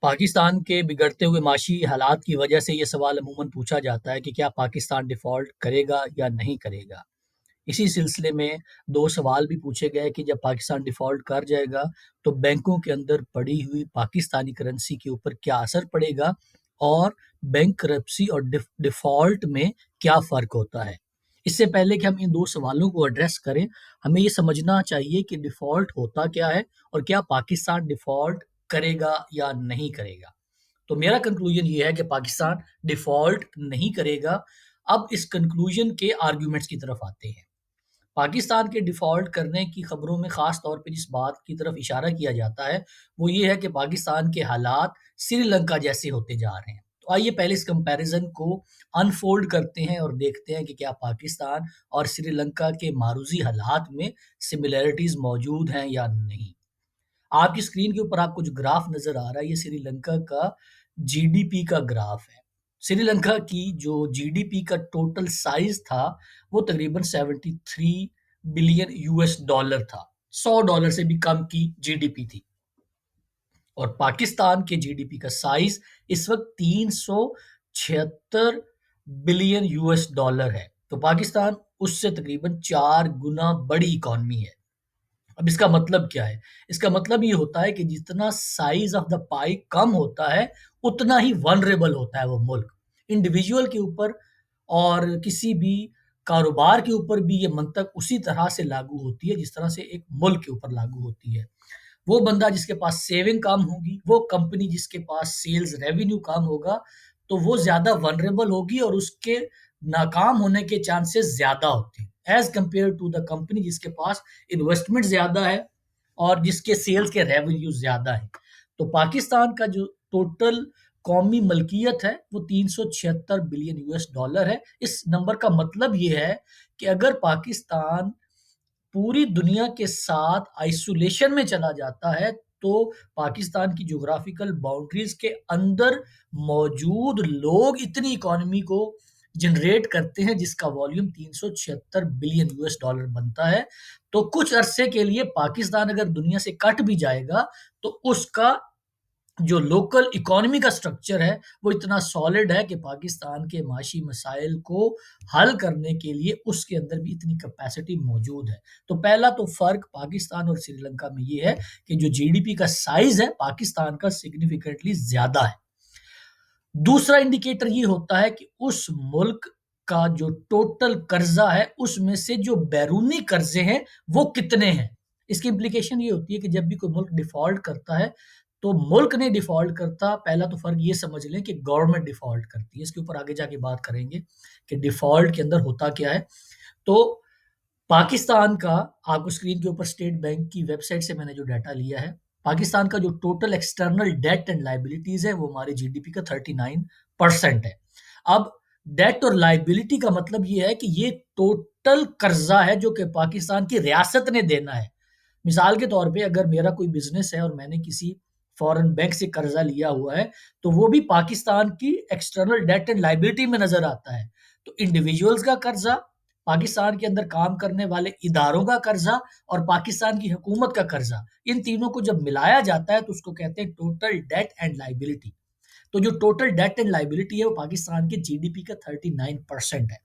पाकिस्तान के बिगड़ते हुए माशी हालात की वजह से ये सवाल अमूमन पूछा जाता है कि क्या पाकिस्तान डिफ़ॉल्ट करेगा या नहीं करेगा। इसी सिलसिले में 2 सवाल भी पूछे गए कि जब पाकिस्तान डिफ़ॉल्ट कर जाएगा, तो बैंकों के अंदर पड़ी हुई पाकिस्तानी करेंसी के ऊपर क्या असर पड़ेगा और बैंकरप्सी और डिफ़ॉल्ट में क्या फ़र्क होता है। इससे पहले कि हम इन 2 सवालों को एड्रेस करें, हमें ये समझना चाहिए कि डिफ़ॉल्ट होता क्या है और क्या पाकिस्तान डिफ़ॉल्ट करेगा या नहीं करेगा। तो मेरा कंक्लूजन ये है कि पाकिस्तान डिफ़ॉल्ट नहीं करेगा। अब इस कंक्लूजन के आर्गुमेंट्स की तरफ आते हैं। पाकिस्तान के डिफ़ॉल्ट करने की खबरों में ख़ास तौर पे जिस बात की तरफ इशारा किया जाता है, वो ये है कि पाकिस्तान के हालात श्रीलंका जैसे होते जा रहे हैं। तो आइए पहले इस कंपैरिज़न को अनफ़ोल्ड करते हैं और देखते हैं कि क्या पाकिस्तान और श्रीलंका के मारूज़ी हालात में सिमिलैरिटीज़ मौजूद हैं या नहीं। आपकी स्क्रीन के ऊपर आपको जो ग्राफ नज़र आ रहा है, ये श्रीलंका का जीडीपी का ग्राफ है। श्रीलंका की जो जीडीपी का टोटल साइज़ था, वो तकरीबन 73 बिलियन यूएस डॉलर था। $100 से भी कम की जीडीपी थी और पाकिस्तान के जीडीपी का साइज़ इस वक़्त 376 बिलियन यूएस डॉलर है। तो पाकिस्तान उससे तकरीबन 4 गुना बड़ी इकॉनमी है। अब इसका मतलब क्या है? इसका मतलब ये होता है कि जितना साइज़ ऑफ द पाई कम होता है, उतना ही वल्नरेबल होता है वो मुल्क। इंडिविजुअल के ऊपर और किसी भी कारोबार के ऊपर भी ये मंतक उसी तरह से लागू होती है, जिस तरह से एक मुल्क के ऊपर लागू होती है। वो बंदा जिसके पास सेविंग कम होगी, वो कंपनी जिसके पास सेल्स रेवेन्यू कम होगा, तो वो ज़्यादा वल्नरेबल होगी और उसके नाकाम होने के चांसेस ज़्यादा होते हैं as compare to the company जिसके पास इन्वेस्टमेंट ज़्यादा है और जिसके सेल्स के रेवेन्यू ज़्यादा है। तो पाकिस्तान का जो टोटल कौमी मल्कियत है, वो 376 बिलियन यूएस डॉलर है। इस नंबर का मतलब ये है कि अगर पाकिस्तान पूरी दुनिया के साथ आइसोलेशन में चला जाता है, तो पाकिस्तान की ज्योग्राफिकल बाउंड्रीज के अंदर मौजूद लोग इतनी इकोनॉमी को जनरेट करते हैं जिसका वॉल्यूम 376 बिलियन यूएस डॉलर बनता है। तो कुछ अरसे के लिए पाकिस्तान अगर दुनिया से कट भी जाएगा, तो उसका जो लोकल इकोनॉमी का स्ट्रक्चर है, वो इतना सॉलिड है कि पाकिस्तान के माशी मसाइल को हल करने के लिए उसके अंदर भी इतनी कैपेसिटी मौजूद है। तो पहला तो फ़र्क पाकिस्तान और श्रीलंका में ये है कि जो जीडीपी का साइज़ है, पाकिस्तान का सिग्निफिकेंटली ज़्यादा है। दूसरा इंडिकेटर ये होता है कि उस मुल्क का जो टोटल कर्जा है, उसमें से जो बैरूनी कर्जे हैं, वो कितने हैं। इसकी इम्प्लीकेशन ये होती है कि जब भी कोई मुल्क डिफॉल्ट करता है, तो मुल्क नहीं डिफॉल्ट करता। पहला तो फर्क ये समझ लें कि गवर्नमेंट डिफॉल्ट करती है। इसके ऊपर आगे जाके बात करेंगे कि डिफॉल्ट के अंदर होता क्या है। तो पाकिस्तान का, आपको स्क्रीन के ऊपर स्टेट बैंक की वेबसाइट से मैंने जो डाटा लिया है, पाकिस्तान का जो total external debt and liabilities है, वो हमारे जीडीपी का 39% है। अब डेट और लायबिलिटी का मतलब ये है कि ये टोटल कर्जा है जो कि पाकिस्तान की रियासत ने देना है। मिसाल के तौर पे अगर मेरा कोई बिजनेस है और मैंने किसी फॉरेन बैंक से कर्जा लिया हुआ है, तो वो भी पाकिस्तान की एक्सटर्नल डेट एंड लायबिलिटी में नजर आता है। तो इंडिविजुअल्स का कर्जा, पाकिस्तान के अंदर काम करने वाले इदारों का कर्जा और पाकिस्तान की हुकूमत का कर्जा, इन तीनों को जब मिलाया जाता है तो उसको कहते हैं टोटल डेट एंड लायबिलिटी। तो जो टोटल डेट एंड लायबिलिटी है, वो पाकिस्तान के जीडीपी का 39% है।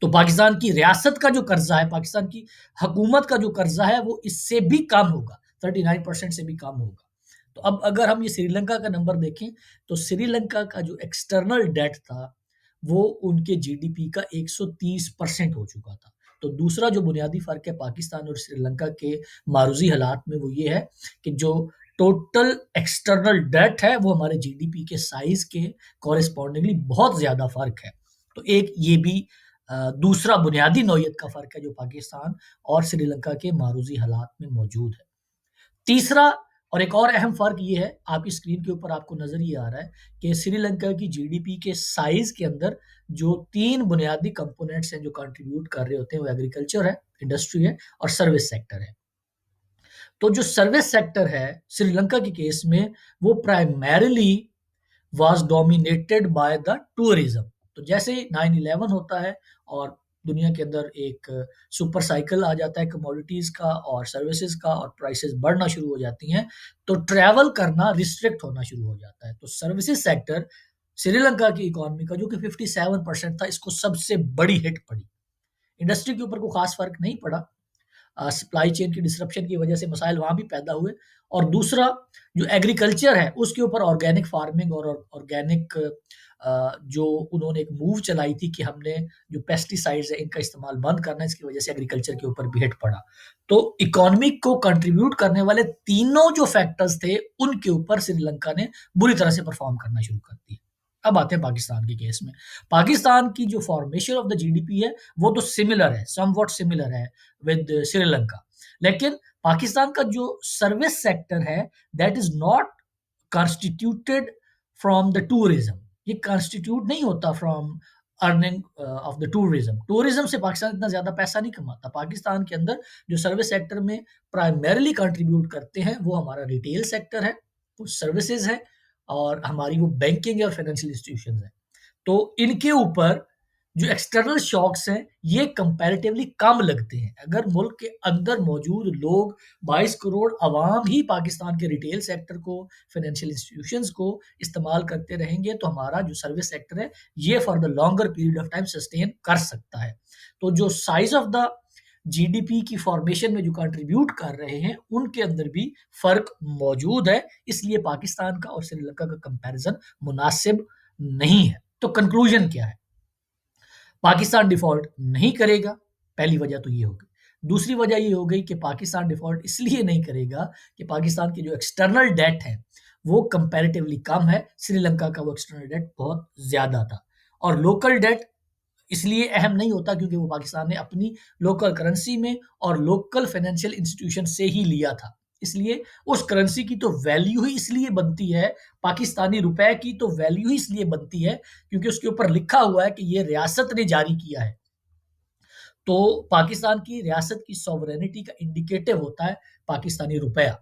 तो पाकिस्तान की रियासत का जो कर्जा है, पाकिस्तान की हुकूमत का जो कर्जा है, वो इससे भी कम होगा, 39% से भी कम होगा। तो अब अगर हम ये श्रीलंका का नंबर देखें, तो श्रीलंका का जो एक्सटर्नल डेट था, वो उनके जीडीपी का 130% हो चुका था। तो दूसरा जो बुनियादी फ़र्क है पाकिस्तान और श्रीलंका के मारूज़ी हालात में, वो ये है कि जो टोटल एक्सटर्नल डेट है, वो हमारे जीडीपी के साइज़ के कॉरेस्पॉन्डिंगली बहुत ज़्यादा फ़र्क है। तो एक ये भी दूसरा बुनियादी नौइयत का फ़र्क है जो पाकिस्तान और श्रीलंका के मारूज़ी हालात में मौजूद है। तीसरा और एक और अहम फ़र्क ये है, आपकी स्क्रीन के ऊपर आपको नज़र ये आ रहा है कि श्रीलंका की जीडीपी के साइज़ के अंदर जो 3 बुनियादी कंपोनेंट्स हैं जो कंट्रीब्यूट कर रहे होते हैं, वो एग्रीकल्चर है, इंडस्ट्री है और सर्विस सेक्टर है। तो जो सर्विस सेक्टर है, श्रीलंका के केस में, वो primarily was dominated by the tourism. तो जैसे 9/11 होता है और दुनिया के अंदर एक सुपर साइकिल आ जाता है कमोडिटीज़ का और सर्विसेज़ का और प्राइसेज़ बढ़ना शुरू हो जाती हैं, तो ट्रैवल करना रिस्ट्रिक्ट होना शुरू हो जाता है। तो सर्विसेज़ सेक्टर श्रीलंका की इकॉनमी का जो कि 57% था, इसको सबसे बड़ी हिट पड़ी। इंडस्ट्री के ऊपर कोई खास फ़र्क नहीं पड़ा। सप्लाई चेन की डिसरप्शन की वजह से मसाइल वहाँ भी पैदा हुए और दूसरा जो एग्रीकल्चर है उसके ऊपर ऑर्गेनिक फार्मिंग और ऑर्गेनिक जो उन्होंने एक मूव चलाई थी कि हमने जो पेस्टिसाइड्स है इनका इस्तेमाल बंद करना है, इसकी वजह से एग्रीकल्चर के ऊपर भी हिट पड़ा। तो इकोनॉमी को कंट्रीब्यूट करने वाले तीनों जो फैक्टर्स थे उनके ऊपर श्रीलंका ने बुरी तरह से परफॉर्म करना शुरू कर दिया। अब आते हैं पाकिस्तान के केस में। पाकिस्तान की जो फॉर्मेशन ऑफ द जीडीपी है वो तो सिमिलर है, समवॉट सिमिलर है विद श्रीलंका, लेकिन पाकिस्तान का जो सर्विस सेक्टर है that is not constituted from the tourism. ये कॉन्स्टिट्यूट नहीं होता from earning of the tourism. Tourism से पाकिस्तान इतना ज्यादा पैसा नहीं कमाता। पाकिस्तान के अंदर जो सर्विस सेक्टर में प्राइमरीली कंट्रीब्यूट करते हैं वो हमारा रिटेल सेक्टर है, वो सर्विसेज है और हमारी वो बैंकिंग और फाइनेंशियल इंस्टीट्यूशन है। तो इनके ऊपर जो एक्सटर्नल शॉक्स हैं ये कंपैरेटिवली कम लगते हैं। अगर मुल्क के अंदर मौजूद लोग 22 करोड़ अवाम ही पाकिस्तान के रिटेल सेक्टर को, फाइनेंशियल इंस्टीट्यूशंस को इस्तेमाल करते रहेंगे तो हमारा जो सर्विस सेक्टर है ये for the longer period of time sustain कर सकता है। तो जो साइज ऑफ द जीडीपी की फॉर्मेशन में जो कंट्रीब्यूट कर रहे हैं उनके अंदर भी फर्क मौजूद है, इसलिए पाकिस्तान का और श्रीलंका का कंपैरिजन मुनासिब नहीं है। तो कंक्लूजन क्या है? पाकिस्तान डिफॉल्ट नहीं करेगा, पहली वजह तो ये हो गई। दूसरी वजह ये हो गई कि पाकिस्तान डिफॉल्ट इसलिए नहीं करेगा कि पाकिस्तान की जो एक्सटर्नल डेट है वो कंपैरेटिवली कम है, श्रीलंका का वो एक्सटर्नल डेट बहुत ज्यादा था। और लोकल डेट इसलिए अहम नहीं होता क्योंकि वो पाकिस्तान ने अपनी लोकल करेंसी में और लोकल फाइनेंशियल इंस्टीट्यूशन से ही लिया था, इसलिए उस करेंसी की तो वैल्यू ही इसलिए बनती है, पाकिस्तानी रुपए की तो वैल्यू ही इसलिए बनती है क्योंकि उसके ऊपर लिखा हुआ है कि ये रियासत ने जारी किया है। तो पाकिस्तान की रियासत की सॉवरेनिटी का इंडिकेटिव होता है पाकिस्तानी रुपया।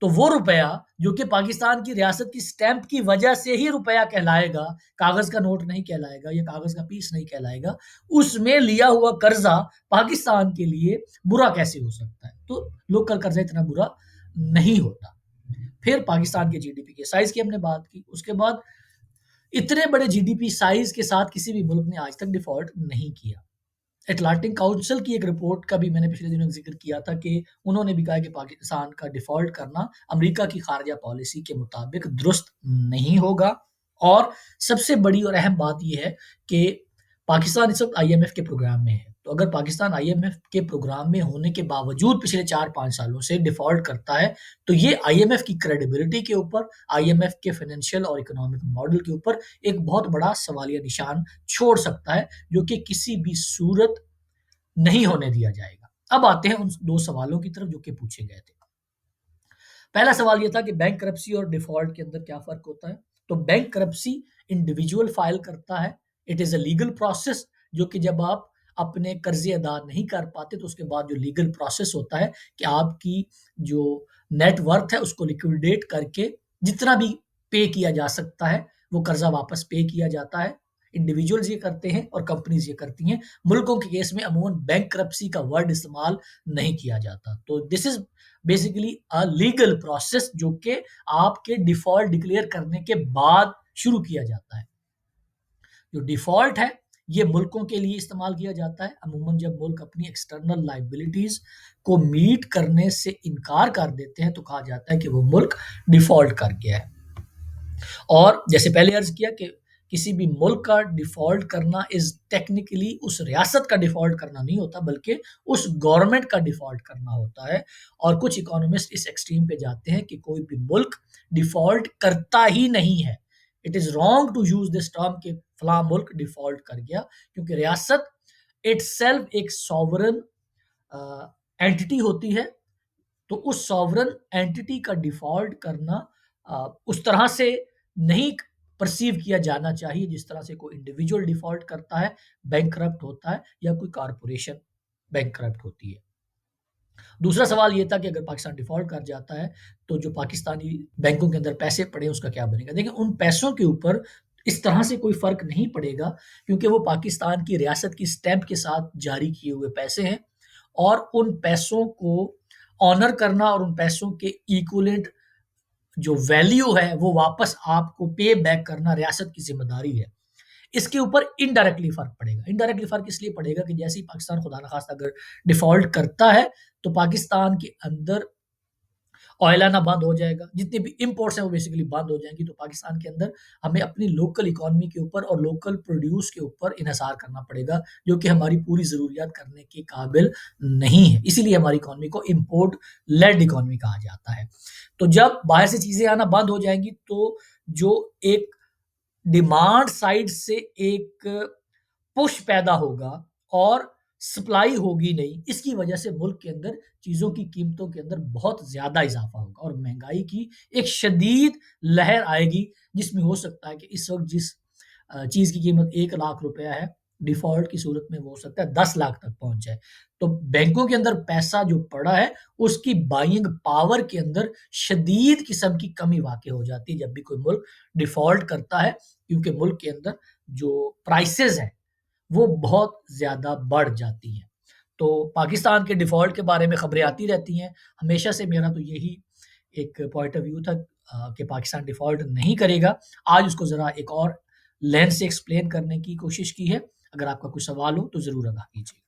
तो वो रुपया जो कि पाकिस्तान की रियासत की स्टैंप की वजह से ही रुपया कहलाएगा, कागज का नोट नहीं कहलाएगा या कागज का पीस नहीं कहलाएगा, उसमें लिया हुआ कर्जा पाकिस्तान के लिए बुरा कैसे हो सकता है? तो लोकल कर्जा इतना बुरा नहीं होता। फिर पाकिस्तान के जीडीपी के साइज की हमने बात की, उसके बाद इतने बड़े जीडीपी साइज के साथ किसी भी मुल्क ने आज तक डिफॉल्ट नहीं किया। एटलांटिक काउंसिल की एक रिपोर्ट का भी मैंने पिछले दिनों जिक्र किया था कि उन्होंने भी कहा कि पाकिस्तान का डिफॉल्ट करना अमेरिका की खारजा पॉलिसी के मुताबिक दुरुस्त नहीं होगा। और सबसे बड़ी और अहम बात यह है कि पाकिस्तान इस वक्त आईएमएफ के प्रोग्राम में है। तो अगर पाकिस्तान आईएमएफ के प्रोग्राम में होने के बावजूद पिछले 4-5 सालों से डिफॉल्ट करता है तो ये आईएमएफ की क्रेडिबिलिटी के ऊपर, आईएमएफ के फाइनेंशियल और इकोनॉमिक मॉडल के ऊपर एक बहुत बड़ा सवालिया निशान छोड़ सकता है, जो कि किसी भी सूरत नहीं होने दिया जाएगा। अब आते हैं उन दो सवालों की तरफ जो कि पूछे गए थे। पहला सवाल ये था कि बैंक करप्सी और डिफॉल्ट के अंदर क्या फर्क होता है? तो बैंक करप्सी इंडिविजुअल फाइल करता है, it is a legal process, जो कि जब आप अपने कर्जे अदा नहीं कर पाते तो उसके बाद जो लीगल प्रोसेस होता है कि आपकी जो नेट वर्थ है उसको लिक्विडेट करके जितना भी पे किया जा सकता है वो कर्जा वापस पे किया जाता है। इंडिविजुअल्स ये करते हैं और कंपनीज ये करती हैं। मुल्कों के केस में अमूमन बैंक करप्सी का वर्ड इस्तेमाल नहीं किया जाता। तो this is basically a legal process जो कि आपके डिफॉल्ट डिक्लेयर करने के बाद शुरू किया जाता है। जो डिफॉल्ट है ये मुल्कों के लिए इस्तेमाल किया जाता है। अमूमन जब मुल्क अपनी एक्सटर्नल लाइबिलिटीज को मीट करने से इनकार कर देते हैं तो कहा जाता है कि वो मुल्क डिफॉल्ट कर गया है। और जैसे पहले अर्ज किया कि किसी भी मुल्क का डिफॉल्ट करना इज टेक्निकली उस रियासत का डिफॉल्ट करना नहीं होता बल्कि उस गवर्नमेंट का डिफॉल्ट करना होता है। और कुछ इकोनॉमिस्ट इस एक्सट्रीम पे जाते हैं कि कोई भी मुल्क डिफॉल्ट करता ही नहीं है। It is wrong to use this term कि फला मुल्क डिफॉल्ट कर गया, क्योंकि रियासत इटसेल्फ एक सॉवरन एंटिटी होती है। तो उस सॉवरन एंटिटी का डिफॉल्ट करना उस तरह से नहीं परसीव किया जाना चाहिए जिस तरह से कोई इंडिविजुअल डिफॉल्ट करता है, बैंकरप्ट होता है, या कोई कारपोरेशन बैंकरप्ट होती है। दूसरा सवाल ये था कि अगर पाकिस्तान डिफॉल्ट कर जाता है तो जो पाकिस्तानी बैंकों के अंदर पैसे पड़े उसका क्या बनेगा? देखिए उन पैसों के ऊपर इस तरह से कोई फ़र्क नहीं पड़ेगा क्योंकि वो पाकिस्तान की रियासत की स्टैम्प के साथ जारी किए हुए पैसे हैं और उन पैसों को ऑनर करना और उन पैसों के इक्विवेलेंट जो वैल्यू है वो वापस आपको पे बैक करना रियासत की ज़िम्मेदारी है। इसके ऊपर इनडायरेक्टली फ़र्क पड़ेगा। इनडायरेक्टली फ़र्क इसलिए पड़ेगा कि जैसे ही पाकिस्तान खुदा न खास्ता अगर डिफ़ॉल्ट करता है, तो पाकिस्तान के अंदर ऑयल आना बंद हो जाएगा। जितने भी इम्पोर्ट्स हैं वो बेसिकली बंद हो जाएँगी, तो पाकिस्तान के अंदर हमें अपनी लोकल इकोनॉमी के ऊपर और लोकल प्रोड्यूस के ऊपर इन्हिसार करना पड़ेगा, जो कि हमारी पूरी ज़रूरियात करने के काबिल नहीं है। इसीलिए हमारी इकोनॉमी को इम्पोर्ट लेड इकोनॉमी कहा जाता है। तो जब बाहर से चीज़ें आना बंद हो जाएँगी, तो जो एक डिमांड साइड से एक पुश पैदा होगा और सप्लाई होगी नहीं, इसकी वजह से मुल्क के अंदर चीज़ों की कीमतों के अंदर बहुत ज़्यादा इज़ाफ़ा होगा और महँगाई की एक शदीद लहर आएगी, जिसमें हो सकता है कि इस वक़्त जिस चीज़ की कीमत ₹1,00,000 है, डिफ़ॉल्ट की सूरत में वो हो सकता है 10 लाख तक पहुँच जाए। तो बैंकों के अंदर पैसा जो पड़ा है, उसकी बाइंग पावर के अंदर शदीद किस्म की कमी वाक़ई हो जाती है, जब भी कोई मुल्क डिफ़ॉल्ट करता है, क्योंकि मुल्क के अंदर जो प्राइसेज़ हैं, वो बहुत ज़्यादा बढ़ जाती हैं। तो पाकिस्तान के डिफ़ॉल्ट के बारे में खबरें आती रहती हैं। हमेशा से मेरा तो यही एक पॉइंट ऑफ व्यू था कि पाकिस्तान डिफ़ॉल्ट नहीं करेगा। आज उसको ज़रा एक और लेंस से एक्सप्लेन करने की कोशिश की है। अगर आपका कोई सवाल हो तो ज़रूर आगाह कीजिए।